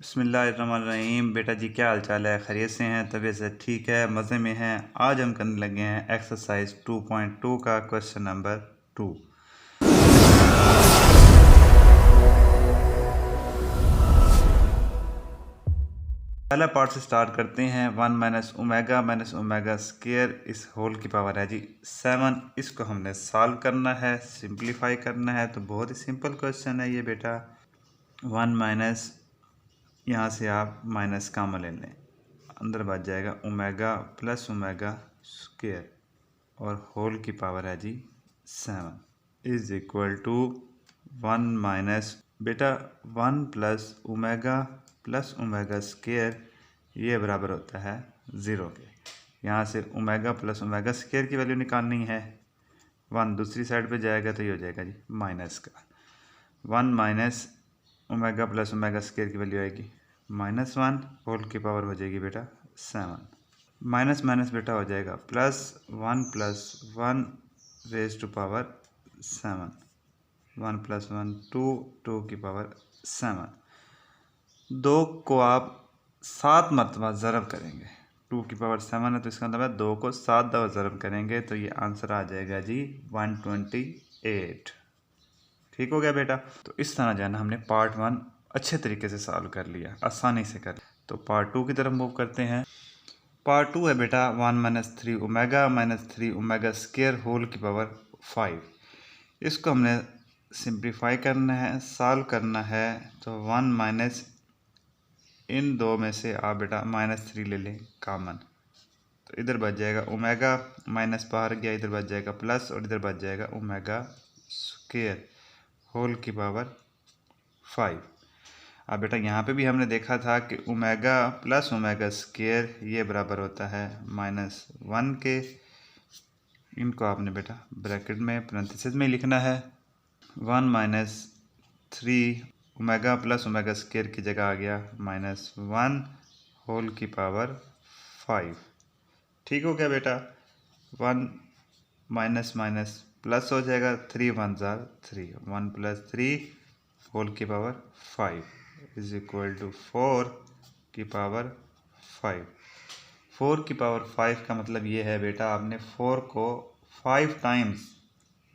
बिस्मिल्लाहिर्रहमानिर्रहीम। बेटा जी क्या हाल चाल है? खैरियत से हैं? तबीयत से ठीक है? मज़े में हैं? आज हम करने लगे हैं एक्सरसाइज 2.2 का क्वेश्चन नंबर 2। पहला पार्ट से स्टार्ट करते हैं। 1 माइनस ओमेगा स्क्वायर इस होल की पावर है जी 7। इसको हमने सॉल्व करना है, सिंप्लीफाई करना है। तो बहुत ही सिंपल क्वेश्चन है ये बेटा। 1 माइनस, यहाँ से आप माइनस कॉमन ले लें, अंदर बच जाएगा ओमेगा प्लस ओमेगा स्क्वायर और होल की पावर है जी 7 इज इक्वल टू 1 माइनस बेटा 1 प्लस ओमेगा स्क्वायर ये बराबर होता है 0 के। यहाँ से ओमेगा प्लस ओमेगा स्क्वायर की वैल्यू निकालनी है। 1 दूसरी साइड पे जाएगा तो ये हो जाएगा जी माइनस का 1 minus omega plus omega square की वैल्यू आएगी -1, होल की पावर हो जाएगी बेटा 7। माइनस माइनस बेटा हो जाएगा plus 1 raise to power 7। 1 plus 1 2 की पावर 7। 2 को आप 7 मरतबा ज़रब करेंगे। 2 की पावर 7 है तो इसका मतलब है 2 को 7 दफ़ा ज़रब करेंगे तो ये आंसर आ जाएगा जी 128। ठीक हो गया बेटा। तो इस तरह जो है ना हमने पार्ट 1 अच्छे तरीके से सॉल्व कर लिया, आसानी से कर। तो पार्ट 2 की तरफ मूव करते हैं। पार्ट 2 है बेटा 1 माइनस 3 ओमेगा स्क्वायर होल की पावर 5। इसको हमने सिंप्लीफाई करना है, सॉल्व करना है। तो 1 माइनस, इन दो में से आप बेटा -3 ले लें कॉमन, तो इधर बच जाएगा ओमेगा, माइनस बाहर गया, इधर बच जाएगा प्लस और इधर बच जाएगा ओमेगा स्क्वायर होल की पावर 5। अब बेटा यहाँ पे भी हमने देखा था कि ओमेगा प्लस ओमेगा स्क्वायर ये बराबर होता है -1 के। इनको आपने बेटा ब्रैकेट में पैरेंथेसिस में लिखना है। 1 minus 3 omega plus omega square की जगह आ गया -1 होल की पावर 5। ठीक हो गया बेटा। 1 माइनस माइनस प्लस हो जाएगा, 3 1 जार 3, 1 प्लस 3 होल की पावर 5 इज इक्वल टू 4 की पावर 5। 4 की पावर 5 का मतलब ये है बेटा आपने 4 को 5 टाइम्स,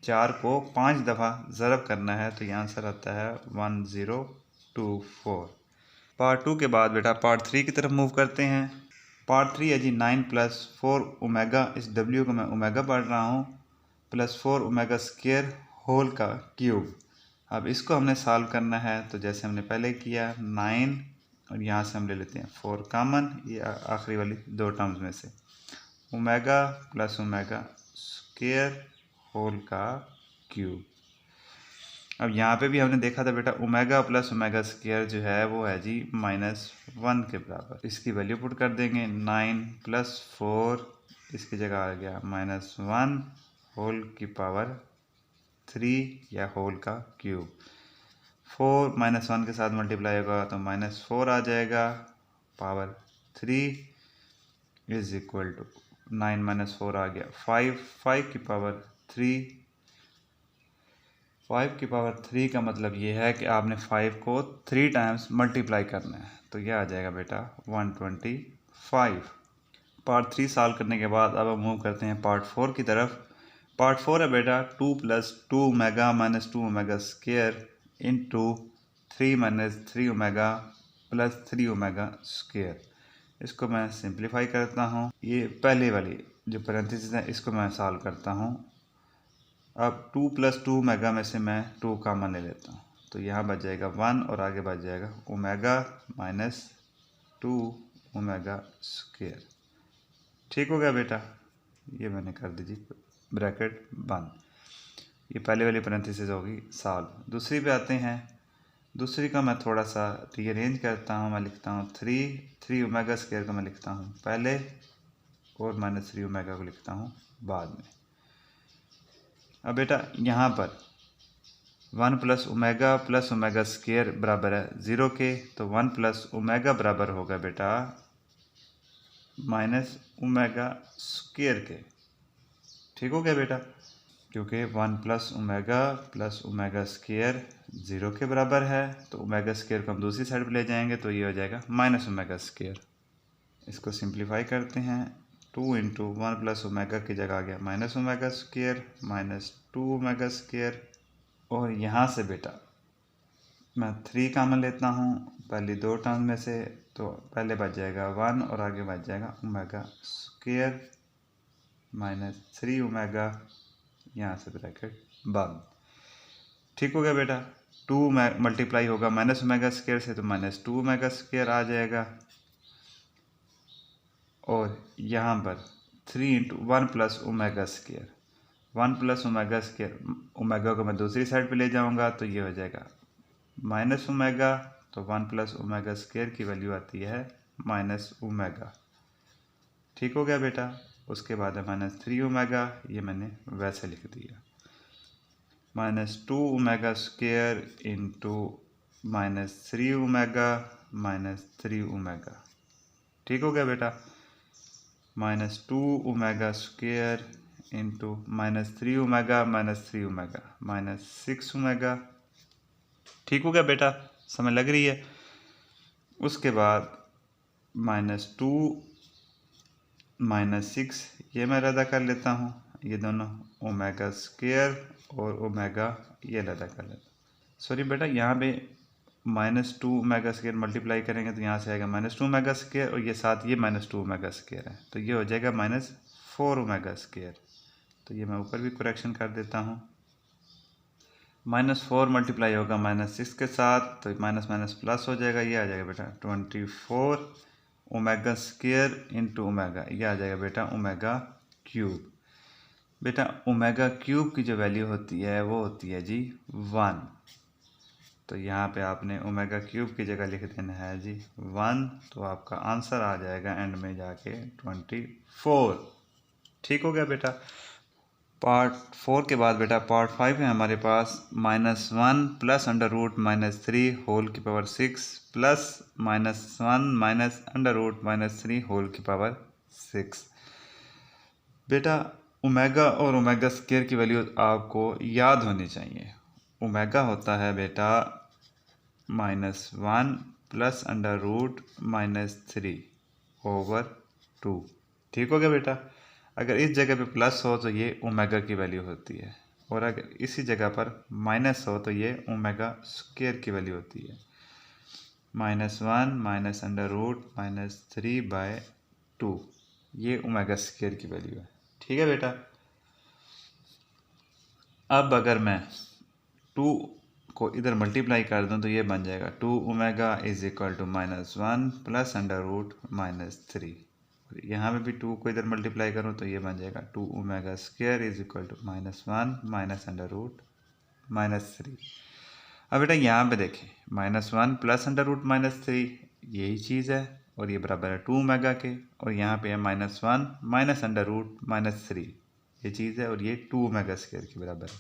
4 को 5 दफ़ा ज़रब करना है तो ये आंसर आता है 1024। पार्ट 2 के बाद बेटा पार्ट 3 की तरफ मूव करते हैं। पार्ट 3 है जी 9 प्लस 4 ओमेगा, इस W को मैं ओमेगा पढ़ रहा हूँ, प्लस 4 ओमेगा स्क्वायर होल का क्यूब। अब इसको हमने सॉल्व करना है तो जैसे हमने पहले किया 9 और यहाँ से हम ले लेते हैं 4 कॉमन, ये आखिरी वाली दो टर्म्स में से omega plus omega square whole का क्यूब। अब यहाँ पे भी हमने देखा था बेटा ओमेगा प्लस ओमेगा स्क्वायर जो है वो है जी -1 के बराबर। इसकी वैल्यू पुट कर देंगे 9 प्लस 4, इसकी जगह आ गया -1 होल की पावर 3 या होल का क्यूब। 4 -1 के साथ मल्टीप्लाई होगा तो -4 आ जाएगा, पावर 3 इज इक्वल टू 9 - 4 आ गया 5 की पावर 3। 5 की पावर 3 का मतलब ये है कि आपने 5 को 3 टाइम्स मल्टीप्लाई करना है तो यह आ जाएगा बेटा 125। पार्ट 3 सॉल्व करने के बाद अब हम मूव करते हैं पार्ट 4 की तरफ। पार्ट 4 है बेटा 2 plus 2 omega minus 2 omega square into 3 minus 3 omega plus 3 omega square. इसको मैं सिंप्लीफाई करता हूँ। ये पहले वाली जो पैरेंथेसिस है इसको मैं सॉल्व करता हूँ। अब 2 प्लस 2 ओमेगा में से मैं 2 कॉमन ले लेता हूँ तो यहाँ बच जाएगा 1 और आगे बच जाएगा ओमेगा माइनस 2 ओमेगा स्क्वायर। ठीक हो गया बेटा। ये मैंने कर दीजिए ब्रैकेट बंद। ये पहले वाली पैरेंथेसिस होगी सॉल्व। दूसरी पे आते हैं। दूसरी का मैं थोड़ा सा रीअरेंज करता हूँ। मैं लिखता हूँ 3 ओमेगा स्क्वायर को मैं लिखता हूँ पहले और -3 ओमेगा को लिखता हूँ बाद में। अब बेटा यहाँ पर 1 प्लस ओमेगा स्क्वायर बराबर है 0 के, तो 1 प्लस ओमेगा बराबर होगा बेटा माइनस ओमेगा स्क्वायर के। ठीक हो गया बेटा। क्योंकि 1 प्लस ओमेगा स्क्वायर 0 के बराबर है, तो ओमेगा स्क्वायर को हम दूसरी साइड पर ले जाएंगे तो ये हो जाएगा माइनस ओमेगा स्क्वायर। इसको सिंप्लीफाई करते हैं, 2 इंटू 1 प्लस ओमेगा की जगह आ गया minus omega square minus 2 omega square. और यहाँ से बेटा मैं 3 कॉमन लेता हूँ पहली दो टर्म में से, तो पहले बच जाएगा 1 और आगे बच जाएगा ओमेगा स्क्वायर माइनस 3 ओमेगा, यहाँ से ब्रैकेट बंद। ठीक हो गया बेटा। 2 मल्टीप्लाई होगा माइनस ओमेगा स्क्वायर से, तो माइनस 2 ओमेगा स्क्वायर आ जाएगा। और यहाँ पर 3 into 1 plus omega square, 1 plus omega square, omega को मैं दूसरी साइड पे ले जाऊँगा तो ये हो जाएगा माइनस ओमेगा, तो 1 प्लस ओमेगा स्क्वायर की वैल्यू आती है माइनस ओमेगा। ठीक हो गया बेटा। उसके बाद है माइनस 3 ओमेगा, ये मैंने वैसे लिख दिया, minus 2 omega square into minus 3 omega minus 3 omega. ठीक हो गया बेटा। Minus 2 omega square into minus 3 omega minus 3 omega minus 6 omega. ठीक हो गया बेटा, समझ लग रही है। उसके बाद माइनस 2 माइनस 6 ये मैं रद्द कर लेता हूँ, ये दोनों ओमेगा स्क्वायर और ओमेगा ये रद्द कर लेता हूँ। सॉरी बेटा, यहाँ पे माइनस 2 ओमेगा स्क्वायर मल्टीप्लाई करेंगे तो यहाँ से आएगा माइनस 2 ओमेगा स्क्वायर, और ये साथ ये माइनस 2 ओमेगा स्क्वायर है, तो ये हो जाएगा माइनस 4 ओमेगा स्क्वायर। तो ये मैं ऊपर भी करेक्शन कर देता हूँ। माइनस 4 मल्टीप्लाई होगा माइनस 6 के साथ, तो माइनस माइनस प्लस हो जाएगा, ये आ जाएगा बेटा 24 ओमेगा स्क्वायर इंटू ओमेगा, ये आ जाएगा बेटा ओमेगा क्यूब। बेटा ओमेगा क्यूब की जो वैल्यू होती है वो होती है जी 1, तो यहाँ पे आपने ओमेगा क्यूब की जगह लिख देना है जी 1, तो आपका आंसर आ जाएगा एंड में जाके 24। ठीक हो गया बेटा। पार्ट 4 के बाद बेटा पार्ट 5 है हमारे पास, -1 प्लस अंडर रूट -3 होल की power 6 plus -1 minus under root -3 whole की पावर 6। बेटा ओमेगा और ओमेगा स्क्वायर की वैल्यू आपको याद होनी चाहिए। ओमेगा होता है बेटा -1 प्लस अंडर रूट -3 ओवर 2। ठीक हो गया बेटा। अगर इस जगह पे प्लस हो तो ये ओमेगा की वैल्यू होती है, और अगर इसी जगह पर माइनस हो तो ये ओमेगा स्क्वायर की वैल्यू होती है। -1 माइनस अंडर रूट -3/2, ये ओमेगा स्क्वायर की वैल्यू है। ठीक है बेटा। अब अगर मैं 2 को इधर मल्टीप्लाई कर दूं तो ये बन जाएगा 2 omega is equal to -1 plus under root -3। यहाँ पे भी 2 को इधर मल्टीप्लाई करूँ तो ये बन जाएगा 2 omega square is equal to -1 minus under root -3। अब बेटा यहाँ पे देखें -1 प्लस अंडर रूट -3 यही चीज़ है, और ये बराबर है 2 ओमेगा के, और यहाँ पे है -1 माइनस अंडर रूट -3 ये चीज़ है, और ये 2 ओमेगा स्क्वायर के बराबर है।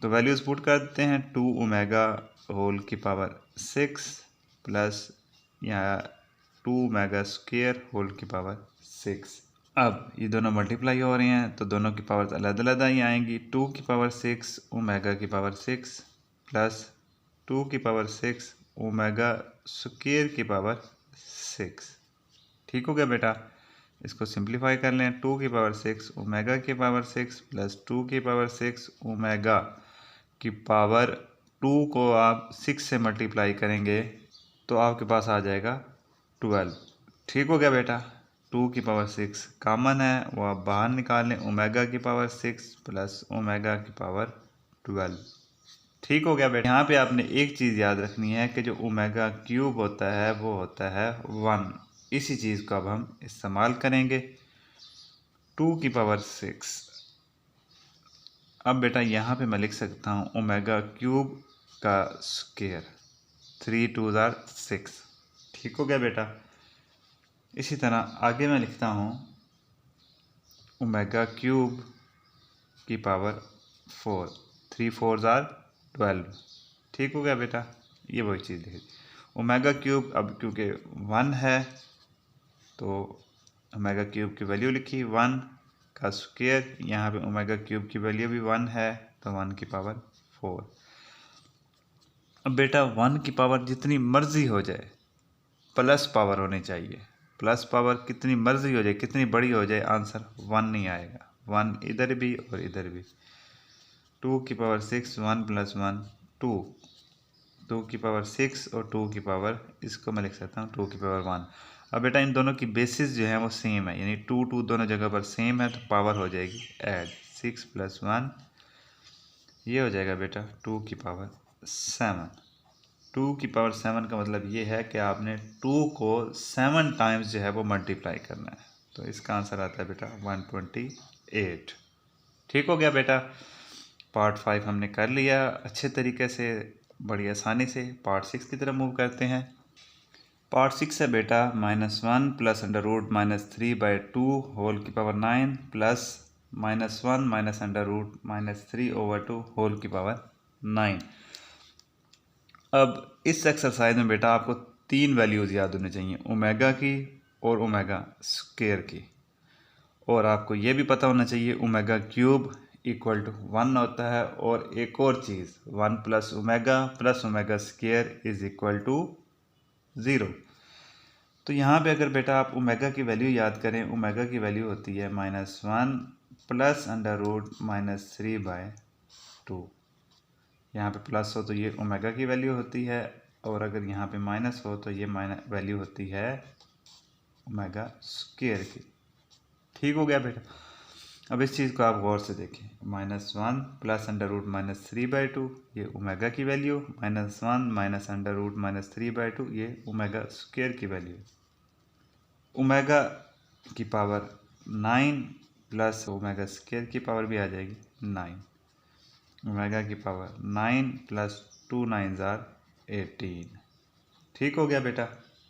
तो वैल्यूज पुट करते हैं, 2 ओमेगा होल की पावर 6 प्लस यहाँ 2 ओमेगा स्क्वायर होल की पावर 6। अब ये दोनों मल्टीप्लाई हो रहे हैं तो दोनों की पावर अलग अलग ही आएंगी। 2 की पावर 6 ओमेगा की पावर 6 प्लस 2 की पावर 6 ओमेगा स्क्वायर की पावर 6। ठीक हो गया बेटा। इसको सिंप्लीफाई कर लें, 2 की पावर 6 ओमेगा की पावर 6 प्लस 2 की पावर 6 ओमेगा की पावर 2 को आप 6 से मल्टीप्लाई करेंगे तो आपके पास आ जाएगा 12। ठीक हो गया बेटा। 2 की पावर 6 कॉमन है, वो आप बाहर निकाल लें, ओमेगा की पावर 6 प्लस ओमेगा की पावर 12। ठीक हो गया बेटा। यहाँ पे आपने एक चीज़ याद रखनी है कि जो ओमेगा क्यूब होता है वो होता है 1। इसी चीज़ को अब हम इस्तेमाल करेंगे। 2 की पावर 6, अब बेटा यहाँ पे मैं लिख सकता हूँ ओमेगा क्यूब का स्क्वायर, 3 2 6। ठीक हो गया बेटा। इसी तरह आगे मैं लिखता हूँ ओमेगा क्यूब की पावर 4, 3 4 12। ठीक हो गया बेटा। ये वही चीज़ लिखी ओमेगा क्यूब, अब क्योंकि 1 है तो ओमेगा क्यूब की वैल्यू लिखी 1 का स्क्वायर, यहाँ पे ओमेगा क्यूब की वैल्यू भी 1 है तो 1 की पावर 4। अब बेटा 1 की पावर जितनी मर्जी हो जाए प्लस पावर होनी चाहिए। प्लस पावर कितनी मर्जी हो जाए, कितनी बड़ी हो जाए, आंसर 1 नहीं आएगा। 1 इधर भी और इधर भी। 2 की पावर 6, 1 + 1 2, 2 की पावर 6 और 2 की पावर, इसको मैं लिख सकता हूँ 2 की पावर 1। अब बेटा इन दोनों की बेसिस जो है वो सेम है, यानी 2 2 दोनों जगह पर सेम है तो पावर हो जाएगी ऐड। 6 + 1 ये हो जाएगा बेटा 2 की पावर 7। 2 की पावर 7 का मतलब ये है कि आपने 2 को 7 टाइम्स जो है वो मल्टीप्लाई करना है, तो इसका आंसर आता है बेटा 128। ठीक हो गया बेटा। पार्ट 5 हमने कर लिया अच्छे तरीके से, बड़ी आसानी से। पार्ट 6 की तरफ मूव करते हैं। पार्ट 6 है बेटा -1 + √-3/2 होल की पावर 9 प्लस -1 - √-3/2 होल की पावर 9। अब इस एक्सरसाइज में बेटा आपको 3 वैल्यूज़ याद होनी चाहिए, ओमेगा की और ओमेगा स्क्वायर की। और आपको ये भी पता होना चाहिए ओमेगा क्यूब इक्वल टू 1 होता है, और एक और चीज़ 1 + omega square is equal to 0। तो यहाँ पे अगर बेटा आप ओमेगा की वैल्यू याद करें, ओमेगा की वैल्यू होती है -1 + √-3/2। यहाँ पे प्लस हो तो ये ओमेगा की वैल्यू होती है, और अगर यहाँ पे माइनस हो तो ये वैल्यू होती है ओमेगा स्क्वायर की। ठीक हो गया बेटा। अब इस चीज़ को आप गौर से देखें, -1 + √-3/2 ये ओमेगा की वैल्यू, -1 - √-3/2 ये ओमेगा स्क्वायर की वैल्यू। ओमेगा की पावर 9 प्लस ओमेगा स्क्वायर की पावर भी आ जाएगी 9। ओमेगा की पावर 9 + 2 9s are 18। ठीक हो गया बेटा।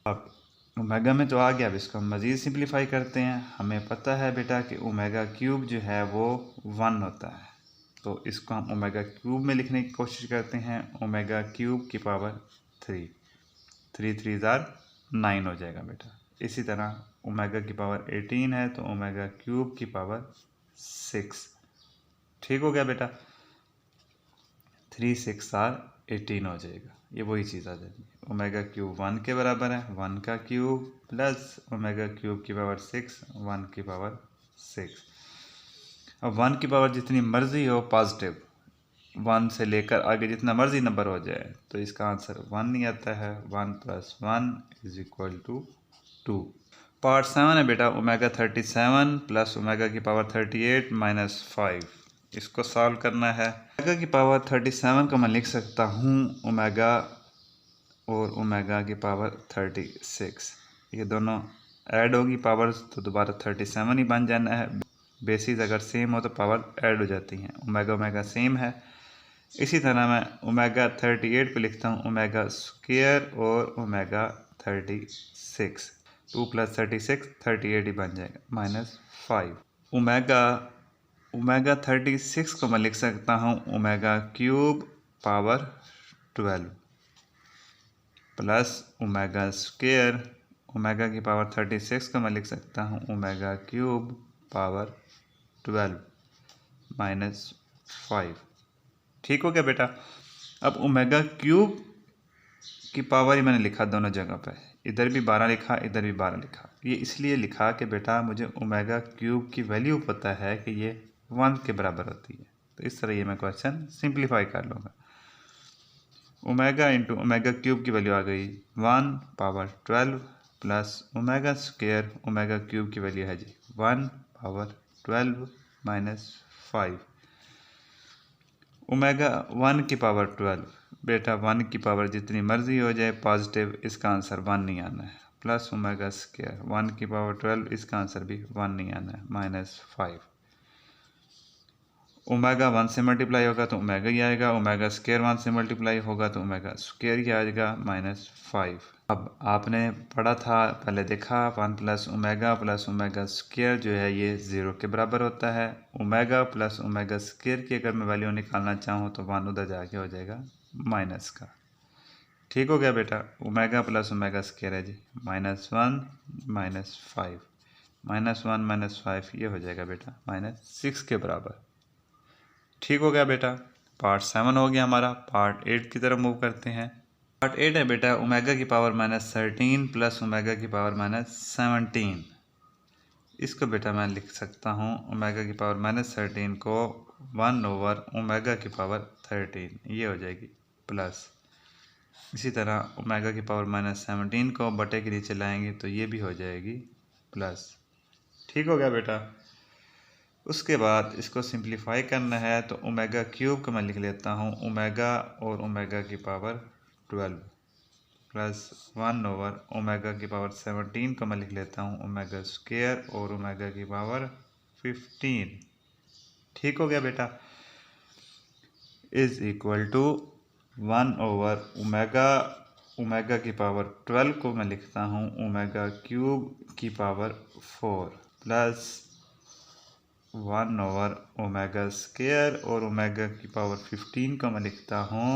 अब ओमेगा में तो आ गया, अब इसको हम मज़ीद सिंप्लीफाई करते हैं। हमें पता है बेटा कि ओमेगा क्यूब जो है वो 1 होता है, तो इसको हम ओमेगा क्यूब में लिखने की कोशिश करते हैं। ओमेगा क्यूब की पावर 3, 3 3s are 9 हो जाएगा बेटा। इसी तरह ओमेगा की पावर 18 है तो ओमेगा क्यूब की पावर 6। ठीक हो गया बेटा। 3 6 are 18 हो जाएगा, ये वही चीज़ आ जाएगी। ओमेगा क्यूब 1 के बराबर है, 1 का क्यूब प्लस ओमेगा क्यूब की पावर 6, 1 की पावर 6। अब 1 की पावर जितनी मर्जी हो पॉजिटिव, 1 से लेकर आगे जितना मर्जी नंबर हो जाए, तो इसका आंसर 1 नहीं आता है। 1 + 1 = 2। पार्ट 7 है बेटा ओमेगा 37 प्लस ओमेगा की पावर 38 - 5। इसको सॉल्व करना है। ओमेगा की पावर 37 को मैं लिख सकता हूँ ओमेगा और ओमेगा की पावर 36, ये दोनों ऐड होगी पावर्स तो दोबारा 37 ही बन जाना है। बेसिस अगर सेम हो तो पावर ऐड हो जाती हैं। ओमेगा ओमेगा सेम है। इसी तरह मैं ओमेगा 38 पे लिखता हूँ ओमेगा स्क्वायर और ओमेगा 36। 2 + 36 38 ही बन जाएगा -5। ओमेगा 36 को मैं लिख सकता हूँ omega cube power 12 plus omega square, omega की पावर 36 को मैं लिख सकता हूँ ओमेगा क्यूब पावर 12 -5। ठीक हो गया बेटा। अब ओमेगा क्यूब की पावर ही मैंने लिखा दोनों जगह पे, इधर भी 12 लिखा, इधर भी 12 लिखा। ये इसलिए लिखा कि बेटा मुझे ओमेगा क्यूब की वैल्यू पता है कि ये 1 के बराबर होती है, तो इस तरह ये मैं क्वेश्चन सिंप्लीफाई कर लूँगा। ओमेगा इंटू ओमेगा क्यूब की वैल्यू आ गई 1 power 12 plus omega square, omega cube की वैल्यू है जी 1 पावर 12 -5। ओमेगा 1 की पावर 12, बेटा 1 की पावर जितनी मर्जी हो जाए पॉजिटिव, इसका आंसर 1 नहीं आना है। प्लस ओमेगा स्क्वायर 1 की पावर 12, इसका आंसर भी 1 नहीं आना है -5। ओमेगा 1 से मल्टीप्लाई होगा तो ओमेगा ही आएगा, ओमेगा स्क्वायर 1 से मल्टीप्लाई होगा तो ओमेगा स्क्वायर ही आएगा -5। अब आपने पढ़ा था, पहले देखा 1 + ओमेगा स्क्वायर जो है ये 0 के बराबर होता है। ओमेगा + ओमेगा स्क्वायर की अगर मैं वैल्यू निकालना चाहूँ तो 1 उधर जाके हो जाएगा माइनस का। ठीक हो गया बेटा। ओमेगा + ओमेगा स्क्वायर है जी -1 -5 -1 -5 ये हो जाएगा बेटा -6 के बराबर। ठीक हो गया बेटा। पार्ट 7 हो गया हमारा। पार्ट 8 की तरफ मूव करते हैं। पार्ट 8 है बेटा ओमेगा की पावर -13 प्लस ओमेगा की पावर -17। इसको बेटा मैं लिख सकता हूँ ओमेगा की पावर -13 को 1 ओवर ओमेगा की पावर 13 ये हो जाएगी प्लस। इसी तरह ओमेगा की पावर -17 को बटे के नीचे लाएंगे तो ये भी हो जाएगी प्लस। ठीक हो गया बेटा। उसके बाद इसको सिंप्लीफाई करना है तो ओमेगा क्यूब को मैं लिख लेता हूँ ओमेगा और ओमेगा की पावर 12 प्लस 1 ओवर ओमेगा की पावर 17 को मैं लिख लेता हूँ ओमेगा स्क्वायर और ओमेगा की पावर 15। ठीक हो गया बेटा। Is equal to 1 over omega की पावर 12 को मैं लिखता हूँ ओमेगा क्यूब की power 4 plus 1 over omega square और ओमेगा की पावर 15 को मैं लिखता हूँ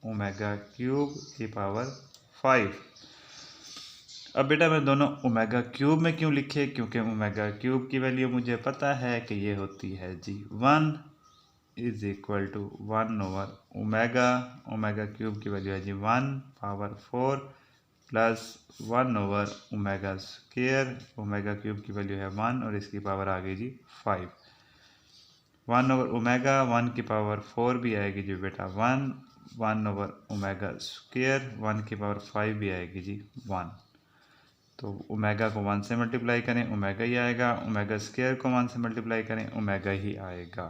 ओमेगा क्यूब की पावर 5। अब बेटा मैं दोनों ओमेगा क्यूब में क्यों लिखे, क्योंकि ओमेगा क्यूब की वैल्यू मुझे पता है कि ये होती है G 1 is equal to 1 over omega cube की वैल्यू है G 1 power 4 plus 1 over omega square omega cube की वैल्यू है 1 और इसकी पावर आ गई जी 5। 1 ओवर ओमेगा 1 की पावर 4 भी आएगी जी बेटा 1 ओवर ओमेगा स्क्वायर 1 की पावर 5 भी आएगी जी 1। तो ओमेगा को 1 से मल्टीप्लाई करें ओमेगा ही आएगा, ओमेगा स्क्वायर को 1 से मल्टीप्लाई करें ओमेगा ही आएगा।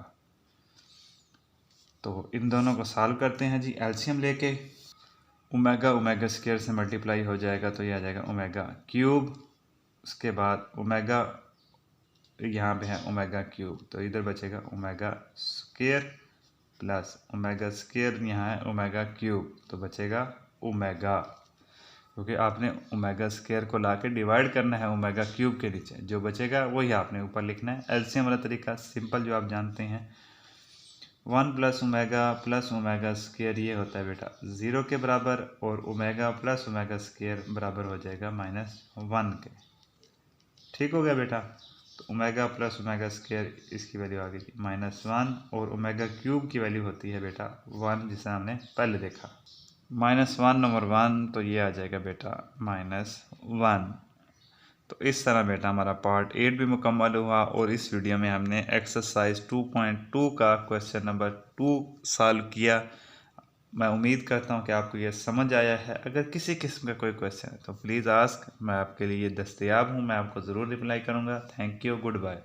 तो इन दोनों को सॉल्व करते हैं जी एलसीएम लेके। ओमेगा स्क्वायर से मल्टीप्लाई हो जाएगा तो ये आ जाएगा ओमेगा क्यूब। उसके बाद ओमेगा यहाँ पे है ओमेगा क्यूब तो इधर बचेगा omega square plus omega square यहाँ है ओमेगा क्यूब तो बचेगा ओमेगा, क्योंकि आपने ओमेगा स्क्वायर को लाके डिवाइड करना है ओमेगा क्यूब के नीचे, जो बचेगा वही आपने ऊपर लिखना है। एलसीएम वाला तरीका सिंपल जो आप जानते हैं 1 प्लस ओमेगा स्क्वायर ये होता है बेटा 0 के बराबर और ओमेगा प्लस ओमेगा स्क्वायर बराबर हो जाएगा -1 के। ठीक हो गया बेटा। तो ओमेगा प्लस ओमेगा स्क्वायर इसकी वैल्यू आ गई -1 और ओमेगा क्यूब की वैल्यू होती है बेटा 1 जिसे हमने पहले देखा। -1 ओवर 1 तो ये आ जाएगा बेटा -1। तो इस तरह बेटा हमारा पार्ट 8 भी मुकम्मल हुआ और इस वीडियो में हमने एक्सरसाइज 2.2 का क्वेश्चन नंबर 2 सॉल्व किया। मैं उम्मीद करता हूँ कि आपको ये समझ आया है। अगर किसी किस्म का कोई क्वेश्चन है तो प्लीज़ आस्क, मैं आपके लिए दस्तयाब हूँ, मैं आपको ज़रूर रिप्लाई करूँगा। Thank you, good bye.